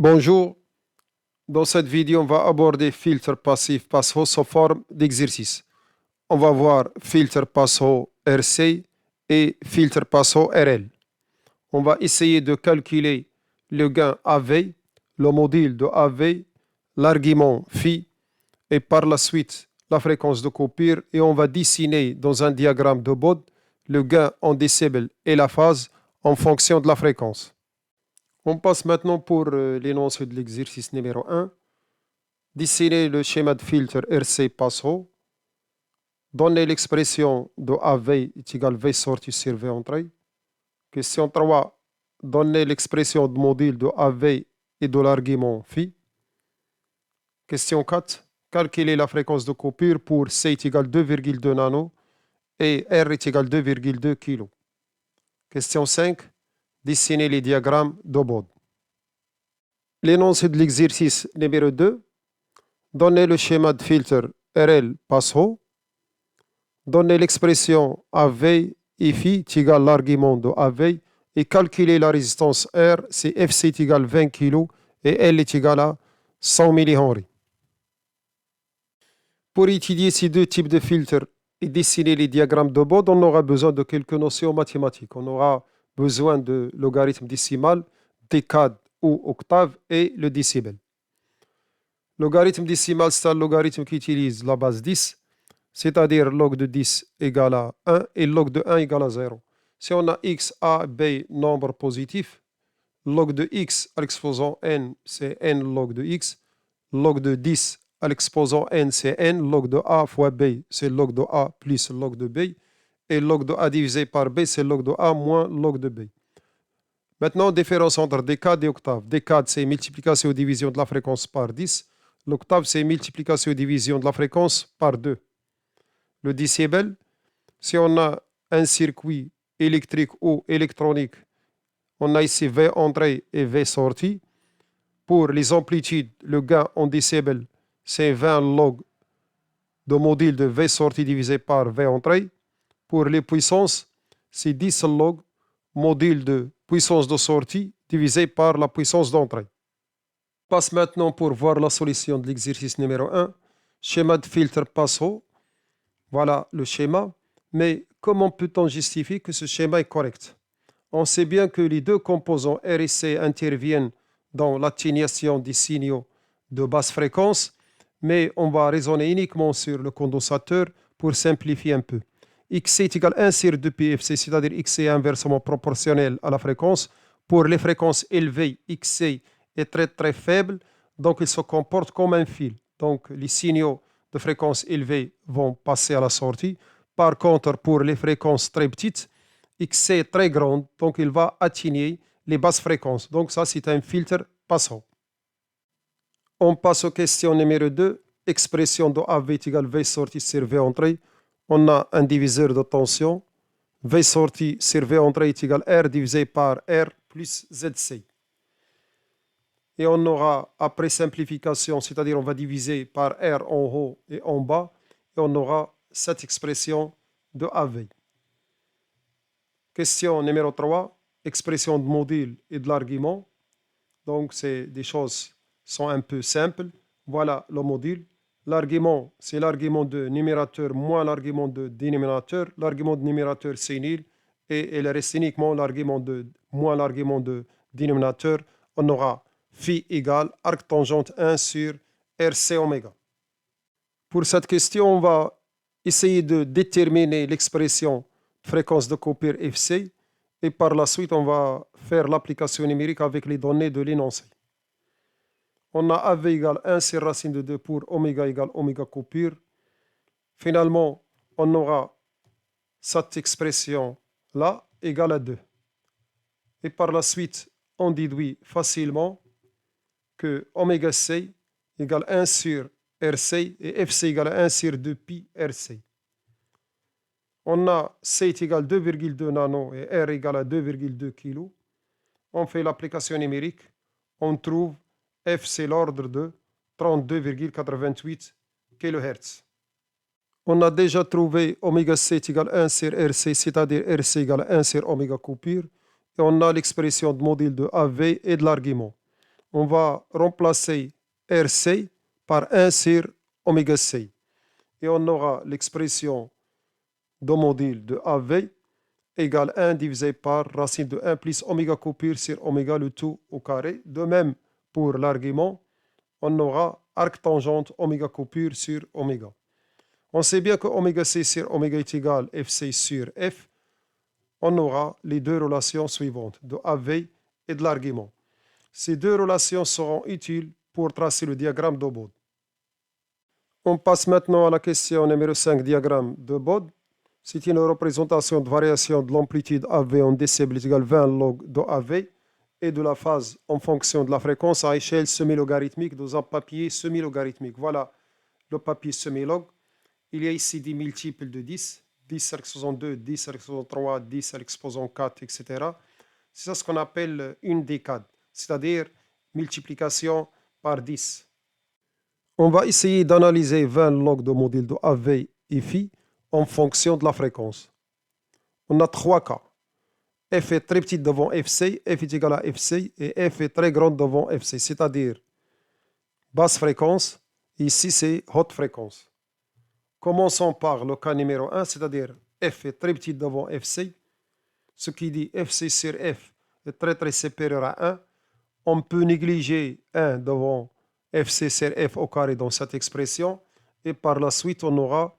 Bonjour, dans cette vidéo, on va aborder filtre passif passe-haut sous forme d'exercice. On va voir filtre passe-haut RC et filtre passe-haut RL. On va essayer de calculer le gain AV, le module de AV, l'argument phi et par la suite la fréquence de coupure et on va dessiner dans un diagramme de Bode le gain en décibels et la phase en fonction de la fréquence. On passe maintenant pour l'énoncé de l'exercice numéro 1. Dessiner le schéma de filtre RC passe-haut. Donner l'expression de AV est égal V sortie sur V entrée. Question 3. Donner l'expression de module de AV et de l'argument phi. Question 4. Calculer la fréquence de coupure pour C est égal 2,2 nano et R est égal 2,2 kg. Question 5. Dessiner les diagrammes de Bode. L'énoncé de l'exercice numéro 2. Donner le schéma de filtre RL passe-haut. Donner l'expression AV et phi est égal l'argument de AV et calculer la résistance R, c'est FC est égal 20 kg et L est égal à 100 mH. Pour étudier ces deux types de filtres et dessiner les diagrammes de Bode, on aura besoin de quelques notions mathématiques. On aura besoin de logarithme décimal, décade ou octave et le décibel. Logarithme décimal, c'est un logarithme qui utilise la base 10, c'est-à-dire log de 10 égale à 1 et log de 1 égale à 0. Si on a x, a, b, nombre positif, log de x à l'exposant n, c'est n log de x. Log de 10 à l'exposant n, c'est n. Log de a fois b, c'est log de a plus log de b. Et log de a divisé par b, c'est log de a moins log de b. Maintenant, différence entre décade et octave. Décade, c'est multiplication ou division de la fréquence par 10. L'octave, c'est multiplication ou division de la fréquence par 2. Le décibel, si on a un circuit électrique ou électronique, on a ici V entrée et V sortie. Pour les amplitudes, le gain en décibels, c'est 20 log de module de V sortie divisé par V entrée. Pour les puissances, c'est 10 log module de puissance de sortie divisé par la puissance d'entrée. On passe maintenant pour voir la solution de l'exercice numéro 1. Schéma de filtre passe-haut. Voilà le schéma. Mais comment peut-on justifier que ce schéma est correct? On sait bien que les deux composants R et C interviennent dans l'atténuation des signaux de basse fréquence, mais on va raisonner uniquement sur le condensateur pour simplifier un peu. XC est égal à 1 sur 2πfc, c'est-à-dire XC est inversement proportionnel à la fréquence. Pour les fréquences élevées, XC est très très faible, donc il se comporte comme un fil. Donc les signaux de fréquence élevée vont passer à la sortie. Par contre, pour les fréquences très petites, XC est très grande, donc il va atténuer les basses fréquences. Donc ça, c'est un filtre passant. On passe aux questions numéro 2. Expression de AV est égal V sortie sur V entrée. On a un diviseur de tension. V sortie sur V entrée est égal R divisé par R plus ZC. Et on aura, après simplification, c'est-à-dire on va diviser par R en haut et en bas, et on aura cette expression de AV. Question numéro 3, expression de module et de l'argument. Donc, c'est des choses sont un peu simples. Voilà le module. L'argument, c'est l'argument de numérateur moins l'argument de dénominateur. L'argument de numérateur, c'est nul. Et il reste uniquement l'argument de moins l'argument de dénominateur. On aura phi égale arc tangente 1 sur RC oméga. Pour cette question, on va essayer de déterminer l'expression fréquence de coupure FC et par la suite, on va faire l'application numérique avec les données de l'énoncé. On a AV égale 1 sur racine de 2 pour oméga égale oméga coupure. Finalement, on aura cette expression-là égale à 2. Et par la suite, on déduit facilement que oméga C égale 1 sur RC et FC égale 1 sur 2 pi RC. On a C est égal à 2,2 nano et R égale à 2,2 kg. On fait l'application numérique. On trouve F, c'est l'ordre de 32,88 kHz. On a déjà trouvé oméga C est égal à 1 sur RC, c'est-à-dire RC égale à 1 sur oméga coupure. Et on a l'expression de module de AV et de l'argument. on va remplacer RC par 1 sur oméga C. Et on aura l'expression do module de AV égale 1 divisé par racine de 1 plus oméga coupure sur oméga le tout au carré. De même, pour l'argument, on aura arc tangente oméga coupure sur oméga. On sait bien que oméga C sur oméga est égal FC sur F. On aura les deux relations suivantes, de AV et de l'argument. Ces deux relations seront utiles pour tracer le diagramme de Bode. On passe maintenant à la question numéro 5, diagramme de Bode. C'est une représentation de variation de l'amplitude AV en décibels est égal 20 log de AV et de la phase en fonction de la fréquence à échelle semi-logarithmique dans un papier semi-logarithmique. Voilà le papier semi-log. Il y a ici des multiples de 10, 10 à l'exposant 2, 10 à l'exposant 3, 10 à l'exposant 4, etc. C'est ça ce qu'on appelle une décade, c'est-à-dire multiplication par 10. On va essayer d'analyser 20 logs de module de AV et phi en fonction de la fréquence. On a trois cas. F est très petit devant FC, F est égal à FC et F est très grand devant FC, c'est-à-dire basse fréquence. Ici, c'est haute fréquence. Commençons par le cas numéro 1, c'est-à-dire F est très petit devant FC, ce qui dit FC sur F est très supérieur à 1. On peut négliger 1 devant FC sur F au carré dans cette expression et par la suite on aura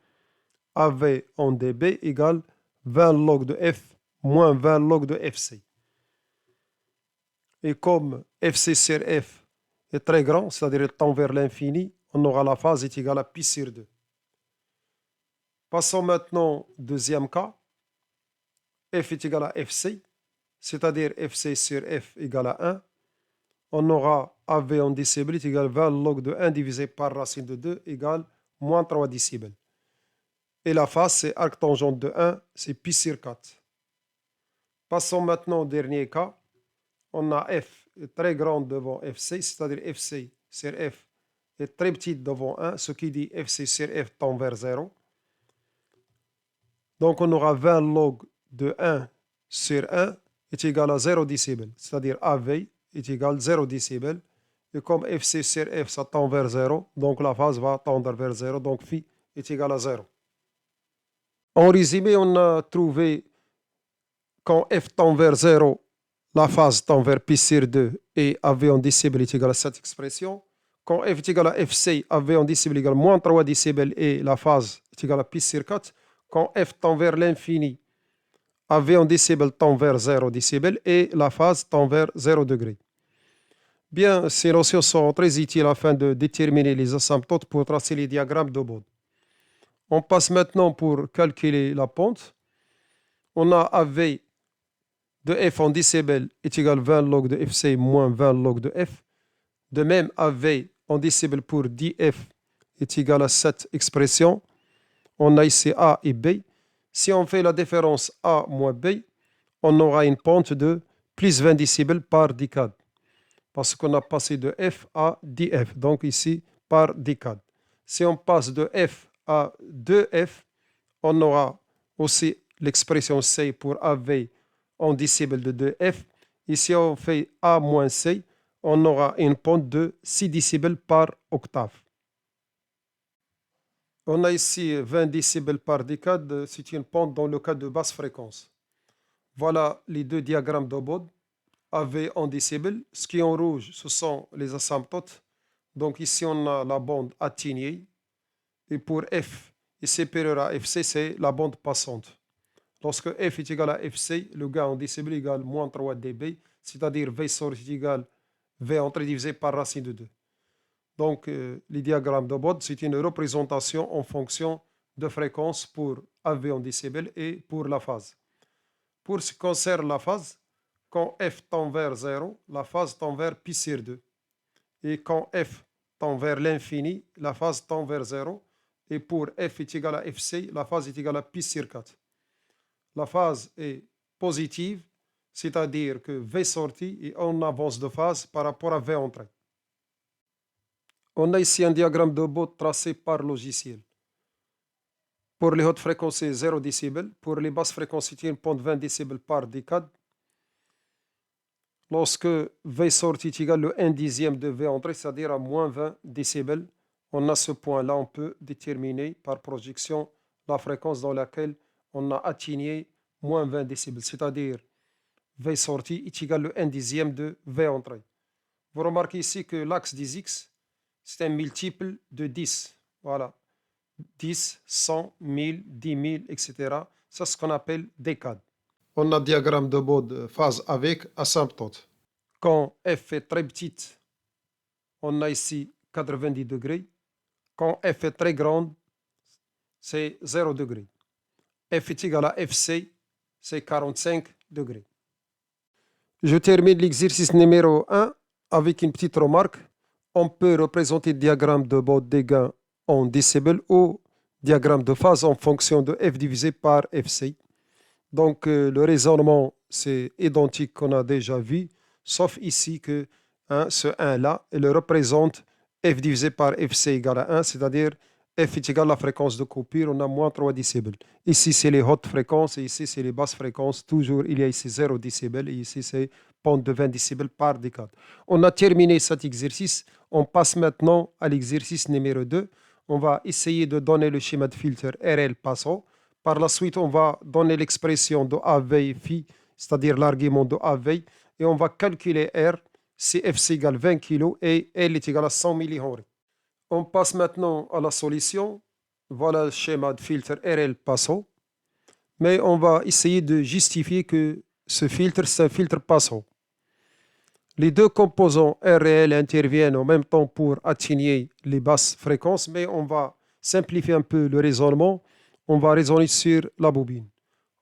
AV en dB égale 20 log de F moins 20 log de FC. Et comme FC sur F est très grand, c'est-à-dire il tend vers l'infini, on aura la phase est égale à pi sur 2. Passons maintenant au deuxième cas. F est égal à FC, c'est-à-dire FC sur F égale à 1. On aura AV en décibels est égal à 20 log de 1 divisé par racine de 2 égale moins 3 décibels. Et la phase, c'est arc tangente de 1, c'est pi sur 4. Passons maintenant au dernier cas. On a F est très grand devant FC, c'est-à-dire FC sur F est très petit devant 1, ce qui dit FC sur F tend vers 0. Donc on aura 20 log de 1 sur 1 est égal à 0 décibels, c'est-à-dire AV est égal à 0 décibels. Et comme FC sur F, ça tend vers 0, donc la phase va tendre vers 0, donc phi est égal à 0. En résumé, on a trouvé quand F tend vers 0, la phase tend vers pi sur 2 et AV en décibels est égal à cette expression. Quand F est égal à FC, AV en décibels est égal à moins 3 décibels et la phase est égale à pi sur 4. Quand F tend vers l'infini, AV en décibels tend vers 0 décibels et la phase tend vers 0 degré. Bien, ces notions sont très utiles afin de déterminer les asymptotes pour tracer les diagrammes de Bode. On passe maintenant pour calculer la pente. On a AV de F en décibels est égal à 20 log de FC moins 20 log de F. De même, AV en décibels pour 10F est égal à cette expression. On a ici A et B. Si on fait la différence A moins B, on aura une pente de plus 20 décibels par décade. Parce qu'on a passé de F à 10F, donc ici par décade. Si on passe de F à 2F, on aura aussi l'expression C pour AV en décibels de 2F. Ici, on fait A moins C, on aura une pente de 6 décibels par octave. On a ici 20 décibels par décade, c'est une pente dans le cas de basse fréquence. Voilà les deux diagrammes de Bode. AV en décibels. Ce qui est en rouge, ce sont les asymptotes. Donc ici, on a la bande atténuée. Et pour F est supérieur à FC, c'est la bande passante. Lorsque F est égal à FC, le gain en décibels égale moins 3 dB, c'est-à-dire V sort est égal V entrée divisé par racine de 2. Donc, les diagrammes de Bode, c'est une représentation en fonction de fréquence pour AV en décibels et pour la phase. Pour ce qui concerne la phase, quand F tend vers 0, la phase tend vers pi sur 2. Et quand F tend vers l'infini, la phase tend vers 0. Et pour F est égal à FC, la phase est égale à pi sur 4. La phase est positive, c'est-à-dire que V sorti est en avance de phase par rapport à V entrée. On a ici un diagramme de Bode tracé par logiciel. Pour les hautes fréquences, c'est 0 décibels. Pour les basses fréquences, c'est une pente 20 décibels par décade. lorsque V sortie est égal à 1 dixième de V entrée, c'est-à-dire à moins 20 décibels, on a ce point-là, on peut déterminer par projection la fréquence dans laquelle on a atteigné moins 20 décibels, c'est-à-dire V sortie est égal à 1 dixième de V entrée. Vous remarquez ici que l'axe des X, c'est un multiple de 10. Voilà. 10, 100, 1000, 10 000, etc. Ça, c'est ce qu'on appelle décade. On a diagramme de Bode phase avec asymptote. Quand F est très petite, on a ici 90 degrés. Quand F est très grande, c'est 0 degré. F est égal à FC, c'est 45 degrés. Je termine l'exercice numéro 1 avec une petite remarque. On peut représenter le diagramme de Bode des gains en décibels ou diagramme de phase en fonction de F divisé par FC. Donc, le raisonnement, c'est identique qu'on a déjà vu, sauf ici que ce 1-là, il représente F divisé par FC égale à 1, c'est-à-dire F est égal à la fréquence de coupure, on a moins 3 décibels. Ici, c'est les hautes fréquences et ici, c'est les basses fréquences. Toujours, il y a ici 0 décibels et ici, c'est pente de 20 décibels par décade. On a terminé cet exercice. On passe maintenant à l'exercice numéro 2. On va essayer de donner le schéma de filtre RL passant. Par la suite, on va donner l'expression de A veille phi, c'est-à-dire l'argument de A veille, et on va calculer R si Fc égale 20 kg et L est égal à 100 millihenry. On passe maintenant à la solution. Voilà le schéma de filtre RL passant. Mais on va essayer de justifier que ce filtre, c'est un filtre passant. Les deux composants R et L interviennent en même temps pour atténuer les basses fréquences, mais on va simplifier un peu le raisonnement. On va raisonner sur la bobine.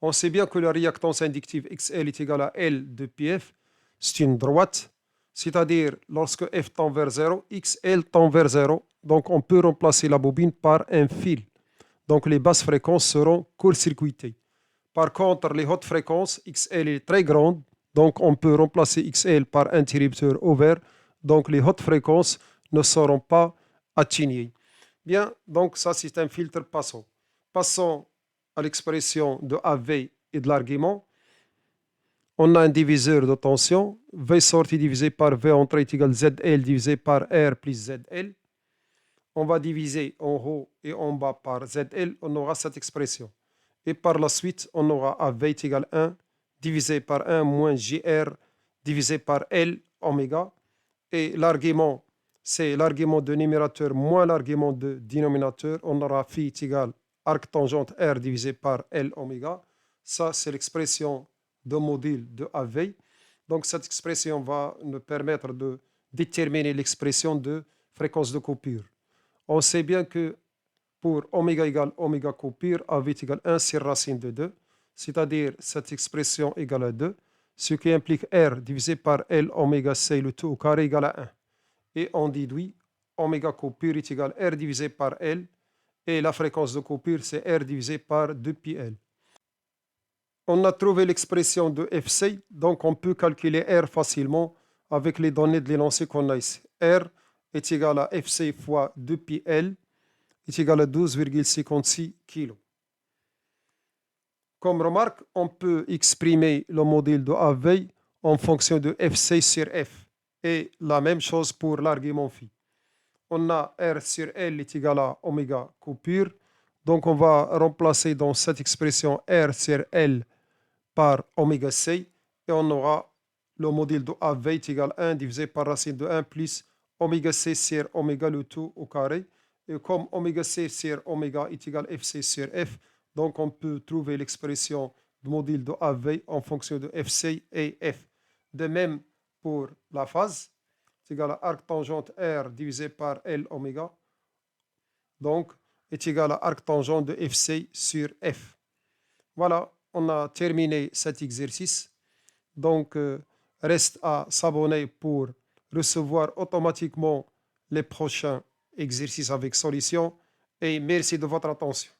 On sait bien que la réactance inductive XL est égale à L de πf. C'est une droite, c'est-à-dire lorsque F tend vers 0, XL tend vers 0. Donc on peut remplacer la bobine par un fil. Donc les basses fréquences seront court-circuitées. Par contre, les hautes fréquences, XL est très grande, donc on peut remplacer XL par interrupteur ouvert. Donc les hautes fréquences ne seront pas atténuées. Bien, donc ça c'est un filtre passant. Passons à l'expression de AV et de l'argument. On a un diviseur de tension. V sortie divisé par V entrée est égal à ZL divisé par R plus ZL. On va diviser en haut et en bas par ZL. On aura cette expression. Et par la suite, on aura AV est égal à 1 divisé par 1 moins JR divisé par L oméga. Et l'argument, c'est l'argument de numérateur moins l'argument de dénominateur. On aura phi est égal à arc tangente R divisé par L oméga. Ça, c'est l'expression de module de AV. Donc, cette expression va nous permettre de déterminer l'expression de fréquence de coupure. On sait bien que pour oméga égale oméga coupure, AV est égal à 1 sur racine de 2, c'est-à-dire cette expression égale à 2, ce qui implique R divisé par L oméga C le tout au carré égale à 1. Et on déduit oméga coupure est égal à R divisé par L, et la fréquence de coupure, c'est R divisé par 2πL. On a trouvé l'expression de FC, donc on peut calculer R facilement avec les données de l'énoncé qu'on a ici. R est égal à FC fois 2πL est égal à 12,56 kg. Comme remarque, on peut exprimer le modèle de AV en fonction de FC sur F. Et la même chose pour l'argument phi. On a R sur L est égal à oméga coupure. Donc on va remplacer dans cette expression R sur L par oméga C. Et on aura le modèle de AV est égal à 1 divisé par racine de 1 plus oméga C sur oméga le tout au carré. Et comme oméga C sur oméga est égal à FC sur F, donc on peut trouver l'expression du modèle de AV en fonction de FC et F. De même pour la phase, c'est égal à arc tangente R divisé par L oméga, donc est égal à arc tangente de FC sur F. Voilà, on a terminé cet exercice. Donc, reste à s'abonner pour recevoir automatiquement les prochains exercices avec solution. Et merci de votre attention.